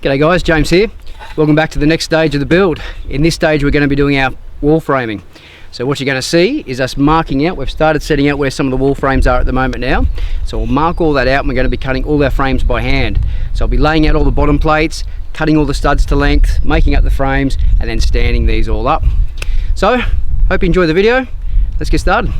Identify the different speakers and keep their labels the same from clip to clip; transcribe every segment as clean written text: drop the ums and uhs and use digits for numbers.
Speaker 1: G'day guys, James here. Welcome back to the next stage of the build. In this stage we're going to be doing our wall framing. So what you're going to see is us marking out. We've started setting out where some of the wall frames are at the moment now. So we'll mark all that out and we're going to be cutting all our frames by hand. So I'll be laying out all the bottom plates, cutting all the studs to length, making up the frames and then standing these all up. So hope you enjoy the video. Let's get started.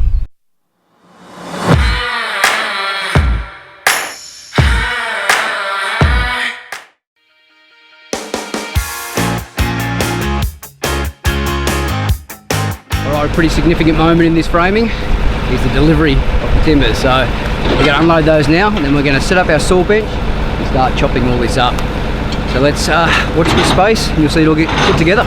Speaker 1: A pretty significant moment in this framing is the delivery of the timbers. So we're going to unload those now and then we're going to set up our saw bench and start chopping all this up. So let's watch this space and you'll see it all get put together.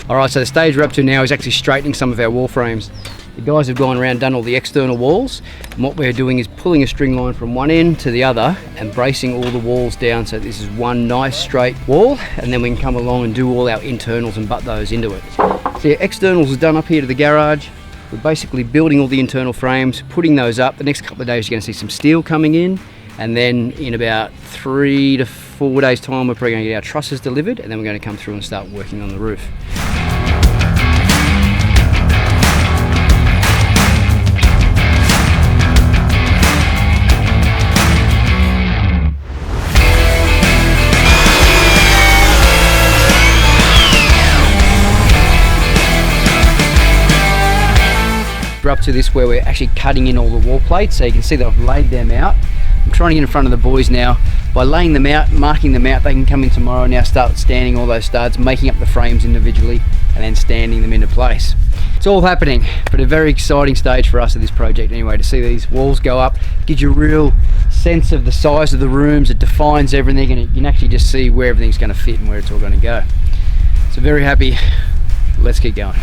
Speaker 1: Alright, so the stage we're up to now is actually straightening some of our wall frames. The guys have gone around, done all the external walls, and what we're doing is pulling a string line from one end to the other and bracing all the walls down so this is one nice straight wall, and then we can come along and do all our internals and butt those into it. So your externals is done up here to the garage. We're basically building all the internal frames, putting those up. The next couple of days you're going to see some steel coming in, and then in about 3 to 4 days time we're probably going to get our trusses delivered, and then we're going to come through and start working on the roof. We're up to this where we're actually cutting in all the wall plates, so you can see that I've laid them out. I'm trying to get in front of the boys now. By laying them out, marking them out, they can come in tomorrow and now start standing all those studs, making up the frames individually and then standing them into place. It's all happening, but a very exciting stage for us at this project anyway, to see these walls go up. It gives you a real sense of the size of the rooms, it defines everything, and you can actually just see where everything's going to fit and where it's all going to go. So very happy. Let's keep going.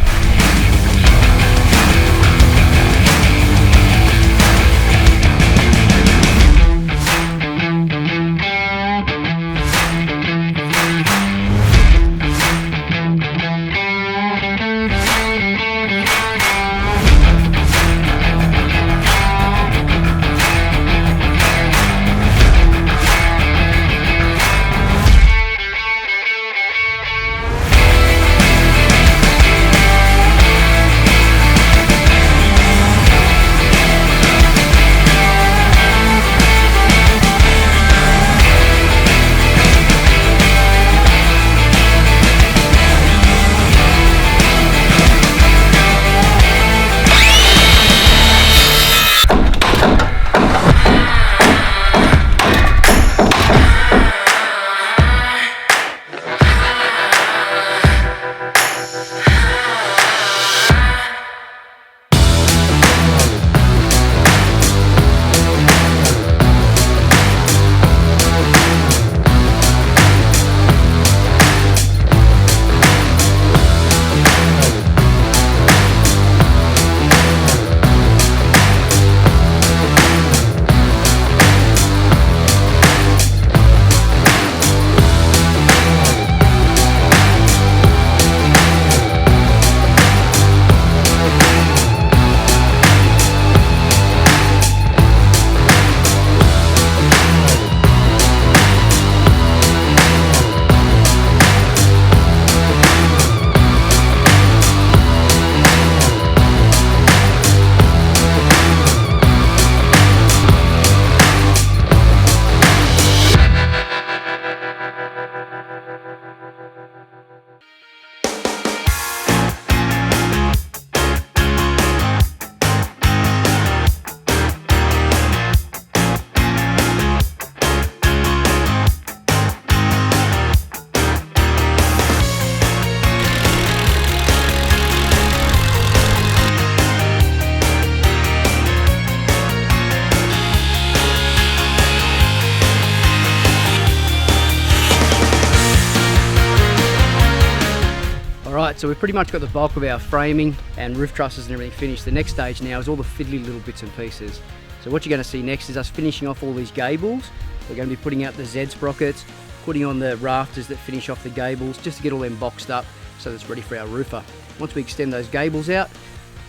Speaker 1: Alright, so we've pretty much got the bulk of our framing and roof trusses and everything finished. The next stage now is all the fiddly little bits and pieces. So what you're going to see next is us finishing off all these gables. We're going to be putting out the Z sprockets, putting on the rafters that finish off the gables, just to get all them boxed up so that it's ready for our roofer. Once we extend those gables out,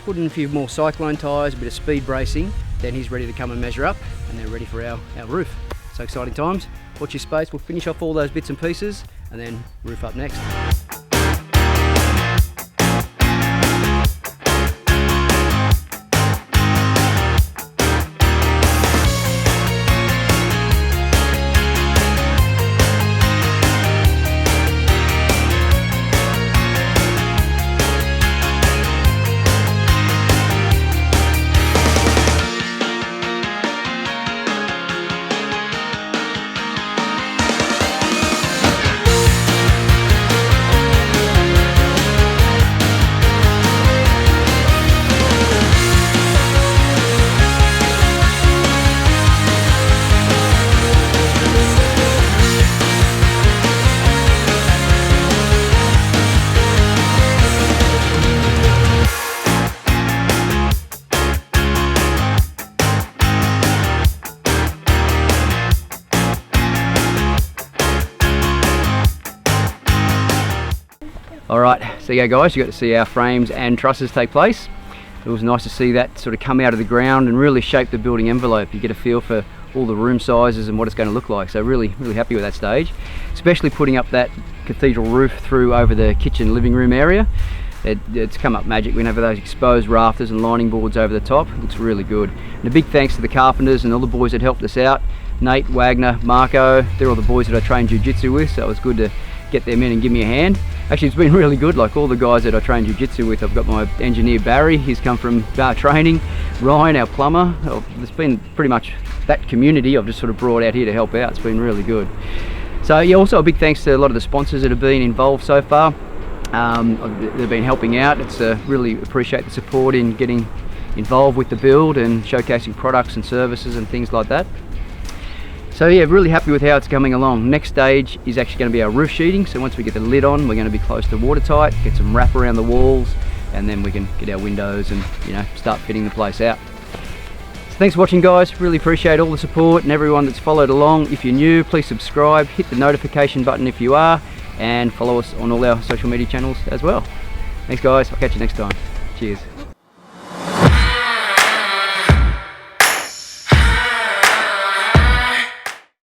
Speaker 1: put in a few more cyclone tyres, a bit of speed bracing, then he's ready to come and measure up, and they're ready for our roof. So exciting times. Watch your space, we'll finish off all those bits and pieces, and then roof up next. Alright, so yeah guys, you got to see our frames and trusses take place. It was nice to see that sort of come out of the ground and really shape the building envelope. You get a feel for all the room sizes and what it's going to look like. So really happy with that stage, especially putting up that cathedral roof through over the kitchen living room area. It's come up magic. We have those exposed rafters and lining boards over the top. It looks really good. And a big thanks to the carpenters and all the boys that helped us out. Nate, Wagner, Marco, they're all the boys that I trained jiu-jitsu with, so it was good to get them in and give me a hand. Actually, it's been really good. Like all the guys that I train jiu-jitsu with, I've got my engineer Barry, he's come from training, Ryan, our plumber. It's been pretty much that community I've just sort of brought out here to help out. It's been really good. So yeah, also a big thanks to a lot of the sponsors that have been involved so far. They've been helping out. It's really appreciate the support in getting involved with the build and showcasing products and services and things like that. So yeah, really happy with how it's coming along. Next stage is actually going to be our roof sheeting. So once we get the lid on, we're going to be close to watertight, get some wrap around the walls, and then we can get our windows and start fitting the place out. So thanks for watching guys, really appreciate all the support and everyone that's followed along. If you're new, please subscribe, hit the notification button if you are, and follow us on all our social media channels as well. Thanks guys, I'll catch you next time. Cheers.